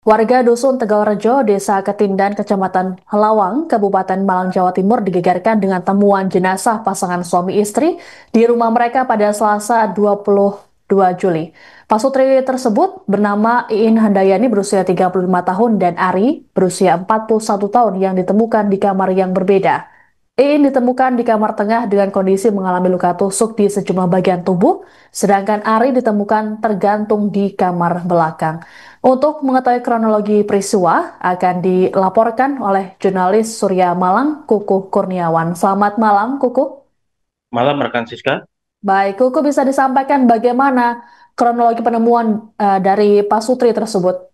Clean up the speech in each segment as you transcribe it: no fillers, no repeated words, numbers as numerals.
Warga Dusun Tegalrejo, Desa Ketindan, Kecamatan Helawang, Kabupaten Malang, Jawa Timur digegerkan dengan temuan jenazah pasangan suami istri di rumah mereka pada Selasa 22 Juli. Pasutri tersebut bernama Iin Handayani berusia 35 tahun dan Ari berusia 41 tahun yang ditemukan di kamar yang berbeda. Iin ditemukan di kamar tengah dengan kondisi mengalami luka tusuk di sejumlah bagian tubuh, sedangkan Ari ditemukan tergantung di kamar belakang. Untuk mengetahui kronologi peristiwa, akan dilaporkan oleh jurnalis Surya Malang, Kukuh Kurniawan. Selamat malam, Kukuh. Malam rekan Siska, Baik, Kukuh bisa disampaikan bagaimana kronologi penemuan dari Pak Sutri tersebut?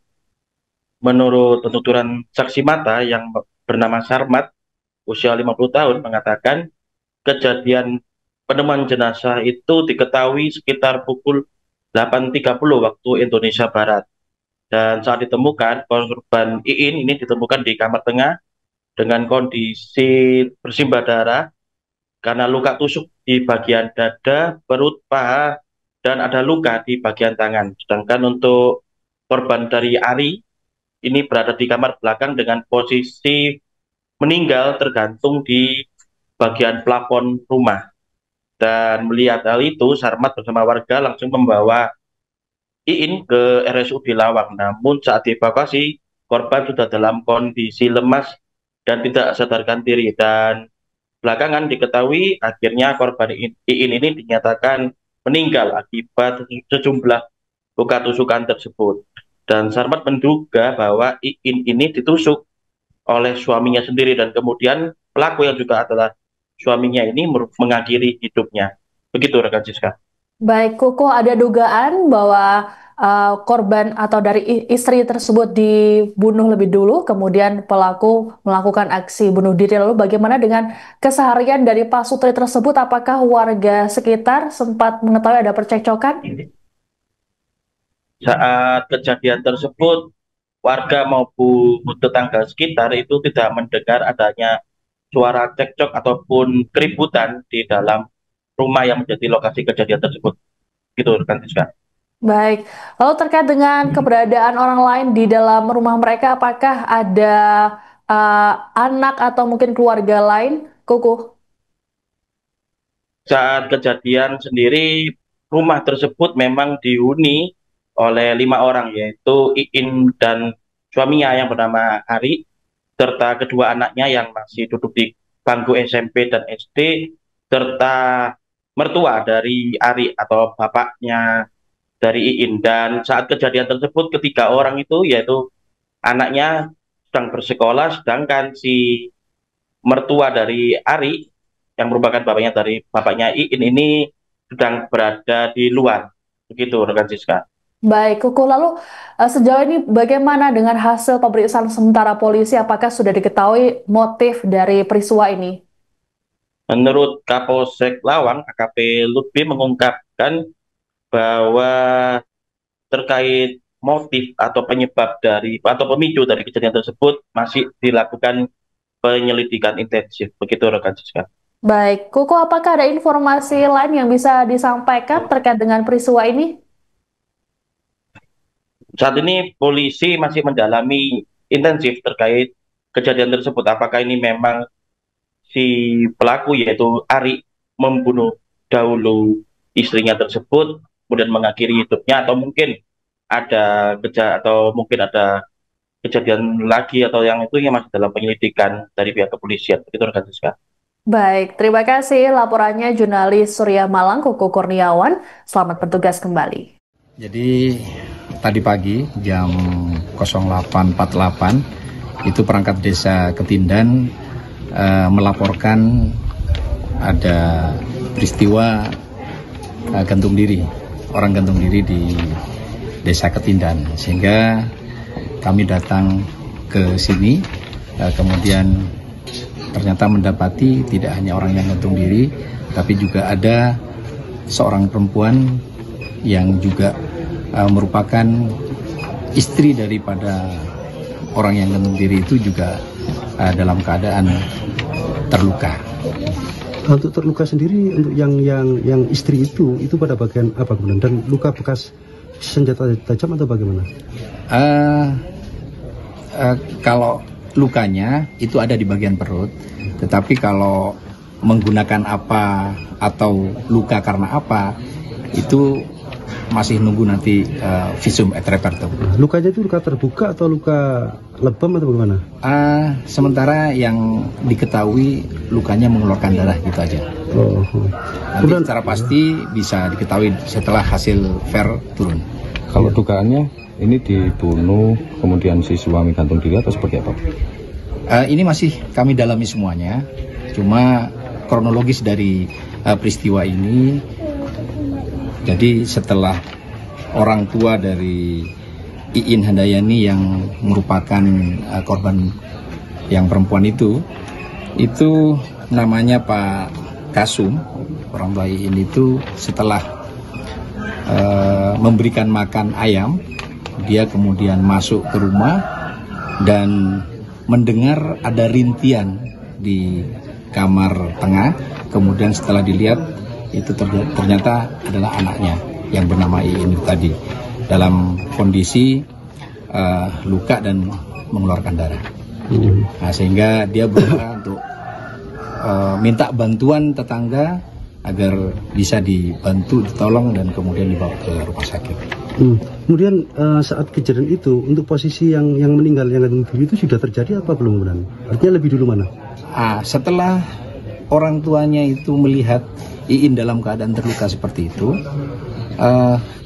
menurut penuturan saksi mata yang bernama Sarmat, usia 50 tahun, mengatakan kejadian penemuan jenazah itu diketahui sekitar pukul 8.30 waktu Indonesia Barat. Dan saat ditemukan, korban Iin ini ditemukan di kamar tengah dengan kondisi bersimbah darah karena luka tusuk di bagian dada, perut, paha, dan ada luka di bagian tangan. Sedangkan untuk korban dari Ari, ini berada di kamar belakang dengan posisi meninggal tergantung di bagian plafon rumah. Dan melihat hal itu, Sarmat bersama warga langsung membawa Iin ke RSUD Lawang. Namun saat dievakuasi, korban sudah dalam kondisi lemas dan tidak sadarkan diri. Dan belakangan diketahui akhirnya korban Iin ini dinyatakan meninggal akibat sejumlah luka tusukan tersebut. Dan Sarmat menduga bahwa Iin ini ditusuk oleh suaminya sendiri dan kemudian pelaku yang juga adalah suaminya ini mengakhiri hidupnya. Begitu rekan Siska. Baik, Kukuh, ada dugaan bahwa korban atau dari istri tersebut dibunuh lebih dulu, kemudian pelaku melakukan aksi bunuh diri. Lalu bagaimana dengan keseharian dari Pak Sutri tersebut? Apakah warga sekitar sempat mengetahui ada percekcokan? Saat kejadian tersebut, warga maupun tetangga sekitar itu tidak mendengar adanya suara cekcok ataupun keributan di dalam rumah yang menjadi lokasi kejadian tersebut. Gitu rekan Siska. Baik, lalu terkait dengan keberadaan orang lain di dalam rumah mereka, apakah ada anak atau mungkin keluarga lain, Kukuh? Saat kejadian sendiri, rumah tersebut memang dihuni oleh 5 orang, yaitu Iin dan suaminya yang bernama Ari, serta kedua anaknya yang masih duduk di bangku SMP dan SD, serta mertua dari Ari atau bapaknya dari Iin. Dan saat kejadian tersebut, ketiga orang itu, yaitu anaknya sedang bersekolah, sedangkan si mertua dari Ari yang merupakan bapaknya Iin ini sedang berada di luar. Begitu rekan Siska. Baik, Kukuh. Lalu sejauh ini bagaimana dengan hasil pemeriksaan sementara polisi? Apakah sudah diketahui motif dari peristiwa ini? Menurut Kapolsek Lawang, AKP Lutfi mengungkapkan bahwa terkait motif atau penyebab dari atau pemicu dari kejadian tersebut masih dilakukan penyelidikan intensif. Begitu rekan Siska. Baik, Kukuh, apakah ada informasi lain yang bisa disampaikan terkait dengan peristiwa ini? Saat ini polisi masih mendalami intensif terkait kejadian tersebut. Apakah ini memang si pelaku yaitu Ari membunuh dahulu istrinya tersebut, kemudian mengakhiri hidupnya, atau mungkin ada ada kejadian lagi atau yang itu yang masih dalam penyelidikan dari pihak kepolisian. Itu rekan Siska. Baik, terima kasih laporannya jurnalis Surya Malang, Kukuh Kurniawan. Selamat bertugas kembali. Jadi tadi pagi jam 08.48 itu perangkat desa Ketindan melaporkan ada peristiwa orang gantung diri di desa Ketindan, sehingga kami datang ke sini, kemudian ternyata mendapati tidak hanya orang yang gantung diri, tapi juga ada seorang perempuan yang juga merupakan istri daripada orang yang gantung diri itu juga dalam keadaan terluka. Untuk terluka sendiri, untuk yang istri itu pada bagian apa kemudian, dan luka bekas senjata tajam atau bagaimana? Kalau lukanya itu ada di bagian perut, tetapi kalau menggunakan apa atau luka karena apa itu masih nunggu nanti visum et repertum. Lukanya itu luka terbuka atau luka lebam atau bagaimana? Sementara yang diketahui lukanya mengeluarkan darah gitu aja. Nanti secara pasti bisa diketahui setelah hasil VER turun. Kalau dugaannya ini dibunuh kemudian si suami gantung diri atau seperti apa? Ini masih kami dalami semuanya. Cuma kronologis dari peristiwa ini, jadi setelah orang tua dari Iin Handayani yang merupakan korban yang perempuan itu namanya Pak Kasum, orang tua Iin itu setelah memberikan makan ayam, dia kemudian masuk ke rumah dan mendengar ada rintian di kamar tengah. Kemudian setelah dilihat itu ternyata adalah anaknya yang bernama Iin tadi dalam kondisi luka dan mengeluarkan darah. Nah, sehingga dia berusaha untuk minta bantuan tetangga agar bisa dibantu, ditolong dan kemudian dibawa ke rumah sakit. Kemudian saat kejadian itu untuk posisi yang meninggal yang gantung diri itu sudah terjadi apa belum kemudian? Artinya lebih dulu mana? Setelah orang tuanya itu melihat Iin dalam keadaan terluka seperti itu,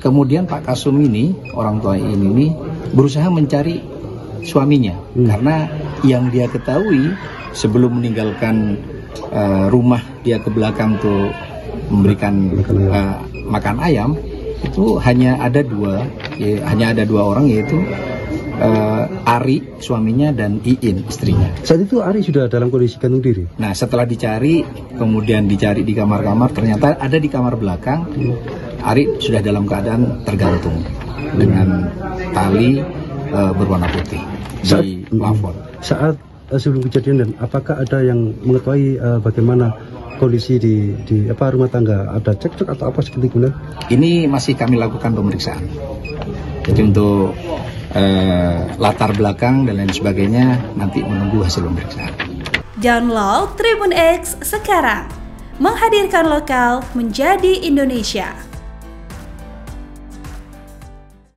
kemudian Pak Kasum ini, orang tua Iin ini berusaha mencari suaminya, karena yang dia ketahui sebelum meninggalkan rumah dia ke belakang untuk memberikan makan ayam itu hanya ada dua orang, yaitu Ari suaminya dan Iin istrinya. Saat itu Ari sudah dalam kondisi gantung diri. Nah, setelah dicari, kemudian dicari di kamar-kamar, ternyata ada di kamar belakang. Ari sudah dalam keadaan tergantung dengan tali berwarna putih di plafon. Saat sebelum kejadian, dan apakah ada yang mengetahui bagaimana kondisi di rumah tangga, ada cekcok atau apa seperti itu? Ini masih kami lakukan pemeriksaan. Jadi untuk latar belakang dan lain sebagainya nanti menunggu hasil pemeriksaan. Download Tribun X sekarang, menghadirkan lokal menjadi Indonesia.